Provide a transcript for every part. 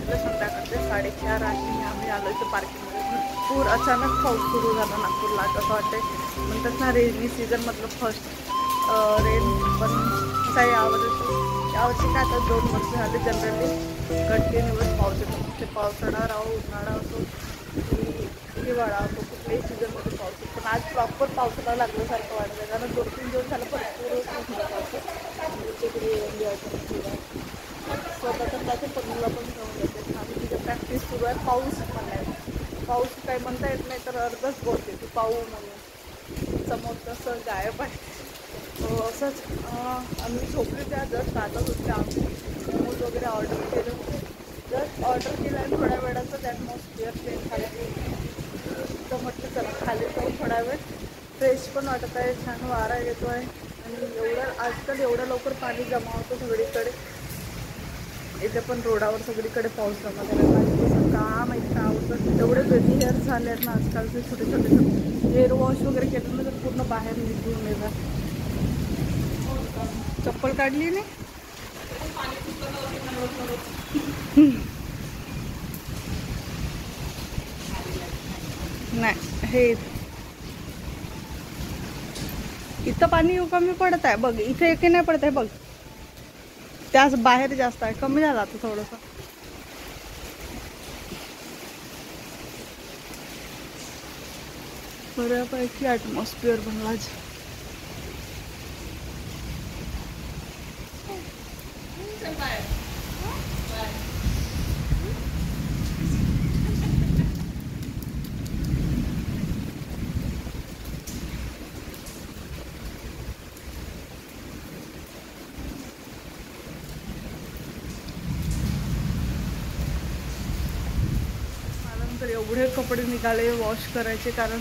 वाजले संध्याकाळचे 4:30 आणि आम्ही आलो इथं पार्किंगमध्ये. भरपूर अचानक पाऊस सुरू झाला नागपूरला. असं वाटते म्हणतात ना रेनी सीझन मतलब फर्स्ट रेन. पण असा यावर्षी काय आता 2 वर्ष झाले जनरली कंटिन्युअस पाऊस येतो. मग ते पावसाळा राहो उन्हाळा असो की हिवाळा असो कुठल्याही सीझनमध्ये पाऊस येतो. पण आज प्रॉपर पावसाला लागल्यासारखं वाटतं कारण 2-3 दिवस झालं भरपूर तिकडे एन्जॉय करून स्वतः तर त्याचे पन्नूला पण घेऊन येते. आम्ही तिथे प्रॅक्टिस सुरू आहे. पाऊस म्हणायचं पाऊस काही म्हणता येत नाही तर अर्धच बोलते ती पाऊ म्हणून. समोर तसं गायब आहे. असंच आम्ही झोपले त्या जस्ट आतच होते. आम्ही मोमोज वगैरे ऑर्डर केले होते. जस्ट ऑर्डर केलं आणि थोड्या वेळातच ॲटमॉस्फिअर चेंज झालं. तर म्हटलं चला खाली जाऊन थोडा वेळ फ्रेश पण वाटत आहे. छान वारा येतो आहे आणि आजकाल एवढं लवकर पाणी जमा होतं सगळीकडे. इथे पण रोडावर सगळीकडे पाऊस जमा झाला. पाणी का माहिती का होतं एवढे बेबी हेअर झाले आहेत ना आजकालचे छोटे छोटे. हेअर वॉश वगैरे केलं ना तर पूर्ण बाहेर निघून येतात. चप्पल काढली नाही. नाही हे इथं पाणी कमी पडत आहे बघ. इथे एके नाही पडत आहे बघ. त्याच बाहेर जास्त आहे. कमी झाला आता थोडंसं. बऱ्यापैकी ॲटमॉस्फिअर बनला आज. तर एवढे कपडे निघाले वॉश करायचे कारण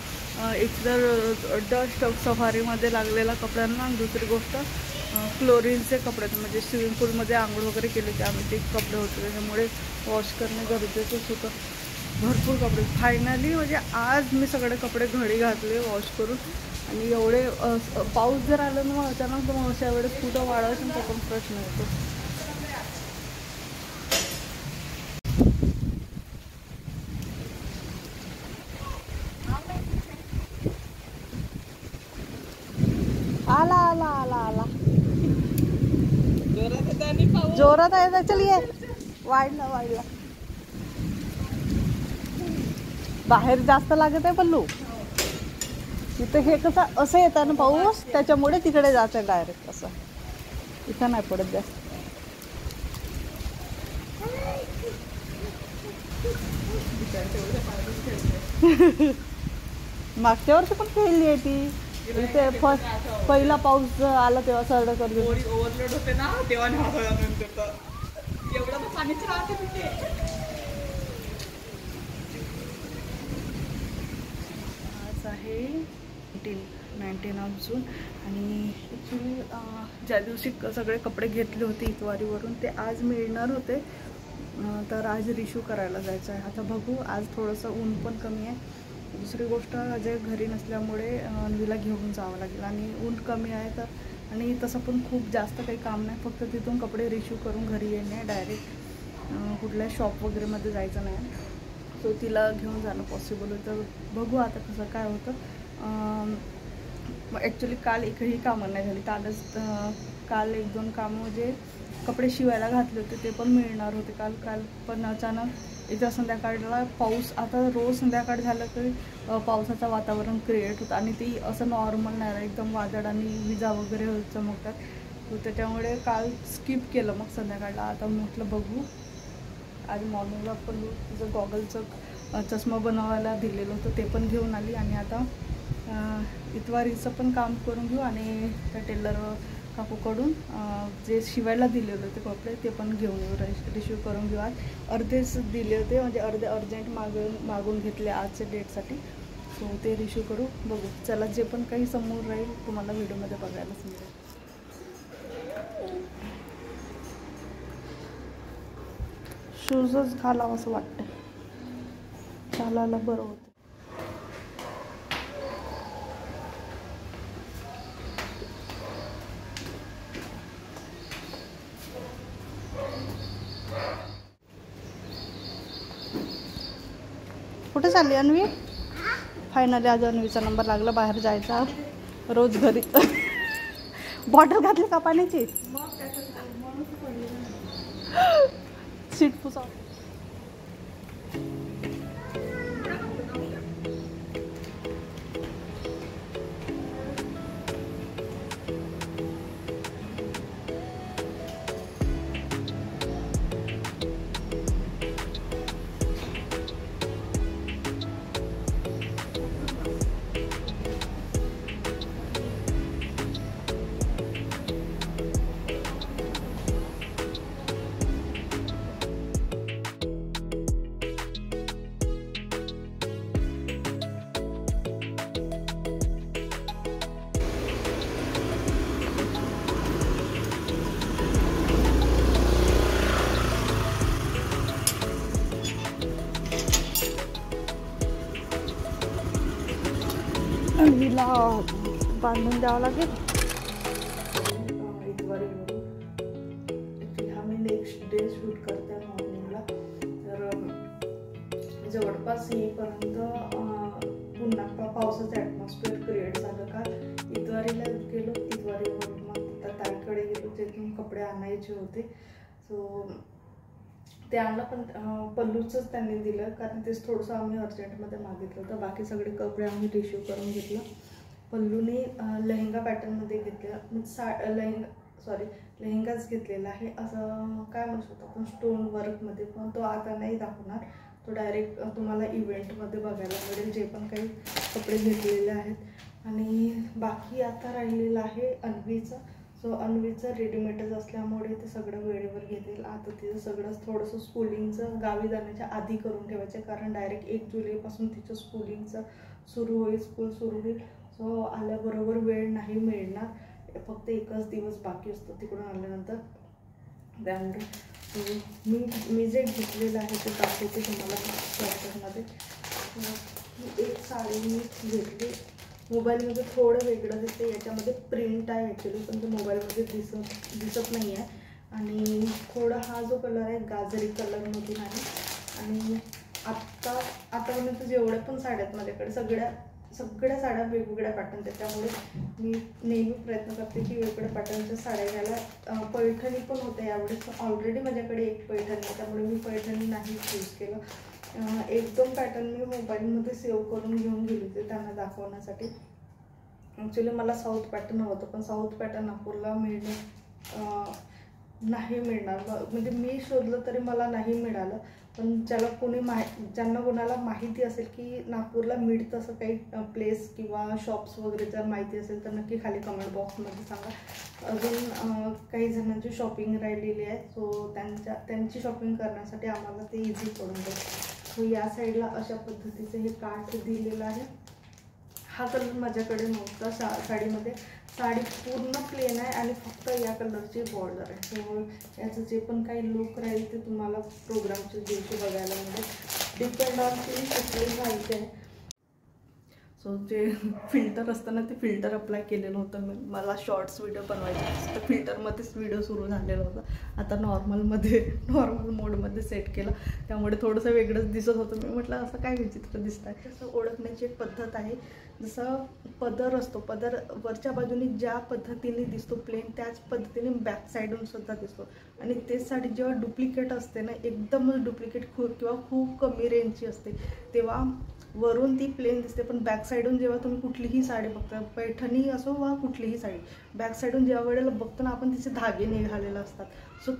एक तर डस्ट सफारीमध्ये लागलेला कपड्यांना आणि दुसरी गोष्ट क्लोरीनचे कपडे म्हणजे स्विमिंग पूलमध्ये आंघोळ वगैरे केले ते आम्ही ते कपडे होते त्याच्यामुळे वॉश करणे गरजेचंच होतं. भरपूर कपडे फायनली म्हणजे आज मी सगळे कपडे घडी घातले वॉश करून. आणि एवढे पाऊस जर आला ना मग अचानक मग अशा वेळेस कुठं वाढायचं तो पण प्रश्न येतो. आला आला आला आला जोरात आहे. चलिए वाढला वाढला. बाहेर जास्त लागत आहे पल्लू. इथं हे कसं असं येतं ना पाऊस त्याच्यामुळे तिकडे जात आहे डायरेक्ट. असं इथं नाही पडत जास्त. मागच्या वर्षी पण खेळली आहे ती. इथे पहिला पाऊस आला तेव्हा सरळ कर ओव्हरलोड होते ना तेव्हा एवढं पाणीच राहते तिथे. आज आहे 19 जून आणि ॲक्च्युली ज्या दिवशी सगळे कपडे घेतले होते इतवारीवरून ते आज मिळणार होते. तर आज रिशू करायला जायचं आहे. आता बघू. आज थोडंसं ऊन पण कमी आहे. दुसरी गोष्ट अजय घरी नसल्यामुळे अन्वीला घेऊन जावं लागेल आणि ऊन कमी आहे तर. आणि तसं पण खूप जास्त काही काम नाही. फक्त तिथून कपडे रिशू करून घरी येणे डायरेक्ट. कुठल्या शॉप वगैरेमध्ये जायचं नाही. सो तिला घेऊन जाणं पॉसिबल होतं. बघू आता कसं काय होतं. ॲक्च्युली काल एकही कामं नाही झाली. काल 1-2 कामं म्हणजे कपडे शिवायला घातले होते ते पण मिळणार होते काल पण अचानक इथं संध्याकाळला पाऊस. आता रोज संध्याकाळ झालं तरी पावसाचं वातावरण क्रिएट होतं आणि ती असं नॉर्मल नाही एकदम वादळ आणि विजा वगैरे चमकतात. तर त्याच्यामुळे काल स्किप केलं मग संध्याकाळला. आता म्हटलं बघू. आज मॉर्निंगला पण तिचं गॉगलचं चष्मा बनवायला दिलेलं होतं ते पण घेऊन आली. आणि आता इतवारीचं पण काम करून घेऊ आणि त्या टेलर काकूकडून जे शिवायला दिलेलं होते कपडे ते पण घेऊन येऊ. रिसीव करून घेऊ. आज अर्धेच दिले होते म्हणजे अर्धे अर्जंट मागून घेतले आजच्या डेटसाठी. सो ते रिसीव करू. बघू चला जे पण काही समोर राहील तुम्हाला व्हिडिओमध्ये बघायला समजेल. शूजच घालावं असं वाटतं. चालायला बरं होतं. कुठे चालली अन्वी? फायनली आज अन्वीचा नंबर लागला, बाहेर जायचा रोज घरी. बॉटल घातली का पाण्याची? सीट पुसा. अन्वीला बांधून द्यावं लागेल. हा मी नेक्स्ट डे शूट करते मॉर्निंगला. तर जवळपास येईपर्यंत पुन्हा पावसाचं ॲटमॉस्फिअर क्रिएट झालं का इतवारीला गेलो. इतवारीवरून मग ताईकडे गेलो, तिथून कपडे आणायचे होते. सो ते आणलं, पण पल्लूचंच त्यांनी दिलं कारण तेच थोडंसं आम्ही अर्जंटमध्ये मागितलं होतं. बाकी सगळे कपडे आम्ही रिसिव्ह करून घेतलं. पल्लूने लेहंगा पॅटर्नमध्ये घेतलं, लेहंगाच घेतलेला आहे. असं काय म्हणू शकतो आपण, स्टोन वर्कमध्ये. पण तो आता नाही दाखवणार, तो डायरेक्ट तुम्हाला इव्हेंटमध्ये बघायला मिळेल जे पण काही कपडे घेतलेले आहेत. आणि बाकी आता राहिलेलं आहे अन्वीचं. सो अन्वीचं रेडीमेडच असल्यामुळे ते सगळं वेळेवर घेतील. आता तिचं सगळं थोडंसं स्कूलिंगचं गावी जाण्याच्या आधी करून ठेवायचं, कारण डायरेक्ट 1 जुलैपासून तिचं स्कूलिंगचं सुरू होईल, स्कूल सुरू होईल. सो आल्याबरोबर वेळ नाही मिळणार, फक्त एकच दिवस बाकी असतो तिकडून आल्यानंतर. त्यामुळे मी जे घेतलेलं आहे ते दाखवते तुम्हाला पॅटर्नमध्ये. एक साडी मी घेतली, मोबाईलमध्ये थोडं वेगळं दिसते, याच्यामध्ये प्रिंट आहे ॲक्च्युली, पण ते मोबाईलमध्ये दिसत नाही आहे. आणि थोडा हा जो कलर आहे गाजरी कलरमधून आहे. आणि आतापर्यंत जेवढ्या पण साड्या आहेत माझ्याकडे सगळ्या साड्या वेगवेगळ्या पॅटर्न आहेत. त्यामुळे मी नेहमी प्रयत्न करते की वेगवेगळ्या पॅटर्नच्या साड्या घ्यायला. पैठणी पण होते यावेळेस, ऑलरेडी माझ्याकडे एक पैठणी आहे, त्यामुळे मी पैठणी नाही चूज केलं. 1-2 पॅटर्न मी मोबाईलमध्ये सेव्ह करून घेऊन गेले होते त्यांना दाखवण्यासाठी. ॲक्च्युली मला साऊथ पॅटर्न होतं, पण साऊथ पॅटर्न नागपूरला नाही मिळणार. म्हणजे मी शोधलं तरी मला नाही मिळालं. पण ज्यांना कोणाला माहिती असेल की नागपूरला मिळतं असं काही प्लेस किंवा शॉप्स वगैरे जर माहिती असेल तर नक्की खाली कमेंट बॉक्समध्ये सांगा. अजून काही जणांची शॉपिंग राहिलेली आहे, सो त्यांची शॉपिंग करण्यासाठी आम्हाला ते इझी पडून जाईल. सो या साईडला अशा पद्धतीचं हे कार्ट दिलेलं आहे. हा कलर माझ्याकडे नव्हता साडीमध्ये. साडी पूर्ण प्लेन आहे आणि फक्त या कलरची बॉर्डर आहे. सो याचं जे पण काही लुक राहील ते तुम्हाला प्रोग्रामच्या दिवशी बघायला मिळेल. डिपेंड ऑन तुम्ही कुठली घालते आहे. सो जे फिल्टर असतं ना, ते फिल्टर अप्लाय केलेलं होतं. मला शॉर्ट्स व्हिडिओ बनवायचे तर फिल्टरमध्येच व्हिडिओ सुरू झालेला होता. आता नॉर्मल मोडमध्ये सेट केलं, त्यामुळे थोडंसं वेगळंच दिसत होतं. मी म्हटलं असं काय विचित्र दिसत आहे. तसं ओळखण्याची एक पद्धत आहे. जसं पदर असतो, पदर वरच्या बाजूने ज्या पद्धतीने दिसतो प्लेन, त्याच पद्धतीने बॅक साईडून सुद्धा दिसतो. आणि तेच साडी जेव्हा डुप्लिकेट असते ना, एकदमच डुप्लिकेट किंवा खूप कमी रेंजची असते, तेव्हा वरून ती प्लेन दिसते. पण बॅक साईडून जेव्हा तुम्ही कुठलीही साडी बघता, पैठणी असो वा कुठलीही साडी, बॅक साईडून जेव्हा वेळेला बघतो ना आपण, तिचे धागे निघालेले असतात. सो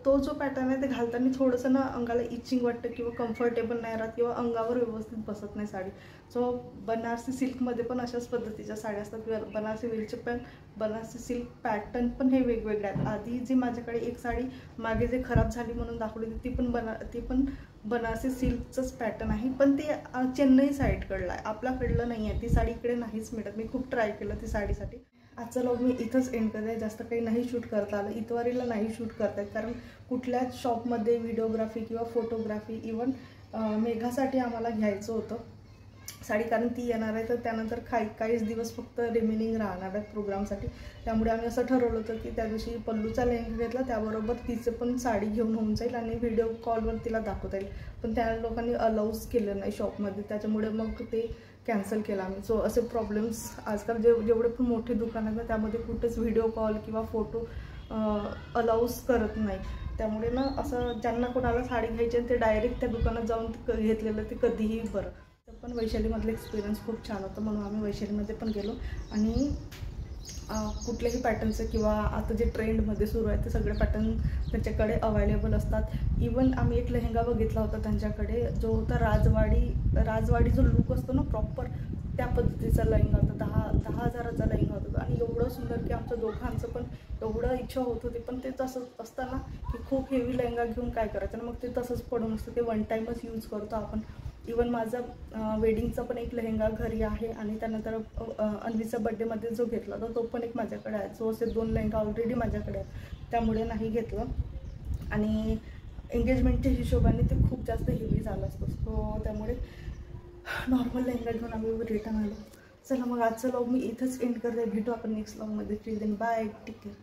तो जो पॅटर्न आहे ते घालताना थोडंसं ना अंगाला इचिंग वाटतं किंवा कम्फर्टेबल नाही राहत किंवा अंगावर व्यवस्थित बसत नाही साडी. सो बनारसी सिल्कमध्ये पण अशाच पद्धतीच्या साड्या असतात. बनारसी सिल्कचे पण बनारसी सिल्क पॅटर्न पण हे वेगवेगळे आहेत. आधी जी माझ्याकडे एक साडी मागे जे खराब झाली म्हणून दाखवली होती ती पण बनारसी सिल्कचंच पॅटर्न आहे, पण ते चेन्नई साईडकडलं आहे, आपल्याकडलं नाही आहे. ती साडी इकडे नाहीच मिळत. मी खूप ट्राय केलं ती साडीसाठी. आजचा व्लॉग मी इथंच एंड करते. जास्त काही नाही शूट करता आलं, इतवारीला नाही शूट करता येत, कारण कुठल्याच शॉपमध्ये व्हिडिओग्राफी किंवा फोटोग्राफी इवन मेघासाठी आम्हाला घ्यायचं होतं. साडी, कारण ती येणार आहे तर त्यानंतर काहीच दिवस फक्त रिमेनिंग राहणार आहेत प्रोग्रामसाठी. त्यामुळे आम्ही असं ठरवलं होतं की त्या दिवशी पल्लूचा लेहंगा घेतला, त्याबरोबर तिचं पण साडी घेऊन होऊन जाईल आणि व्हिडिओ कॉलवर तिला दाखवता येईल. पण त्या लोकांनी अलाउच केलं नाही शॉपमध्ये, त्याच्यामुळे मग ते कॅन्सल केलं आम्ही. सो असे प्रॉब्लेम्स आजकाल जेवढे पण मोठे दुकान आहेत ना त्यामध्ये कुठेच व्हिडिओ कॉल किंवा फोटो अलाउच करत नाही. त्यामुळे ना असं ज्यांना कोणाला साडी घ्यायची ते डायरेक्ट त्या दुकानात जाऊन घेतलेलं ते कधीही बरं. पण वैशालीमधलं एक्सपिरियन्स खूप छान होतं, म्हणून आम्ही वैशालीमध्ये पण गेलो. आणि कुठल्याही पॅटर्नचं किंवा आता जे ट्रेंडमध्ये सुरू आहे ते सगळे पॅटर्न त्यांच्याकडे अवेलेबल असतात. इवन आम्ही एक लेहंगा बघितला होता त्यांच्याकडे, जो होता राजवाडी जो लुक असतो ना प्रॉपर, त्या पद्धतीचा लेहंगा होता. 10,000चा लेहंगा होता आणि एवढं सुंदर की आमच्या दोघांचं पण एवढं इच्छा होत होती. पण ते तसंच असतं ना की खूप हेवी लेहंगा घेऊन काय करायचं ना, मग ते तसंच पडून असतं, ते वन टाईमच यूज करतो आपण. इवन माझा वेडिंगचा पण एक लेहंगा घरी आहे आणि त्यानंतर अन्वीचा बड्डेमध्ये जो घेतला होता तो पण एक माझ्याकडे आहे. सो असे 2 लेहंगा ऑलरेडी माझ्याकडे आहेत, त्यामुळे नाही घेतलं. आणि एंगेजमेंटच्या हिशोबाने ते खूप जास्त हेवी झालं असतं, सो त्यामुळे नॉर्मल लेहंगा घेऊन आम्ही रिटर्न आलो. चला मग आजचं व्लॉग मी इथंच एंड करते. भेटू आपण नेक्स्ट व्लॉगमध्ये. Till then bye, take care.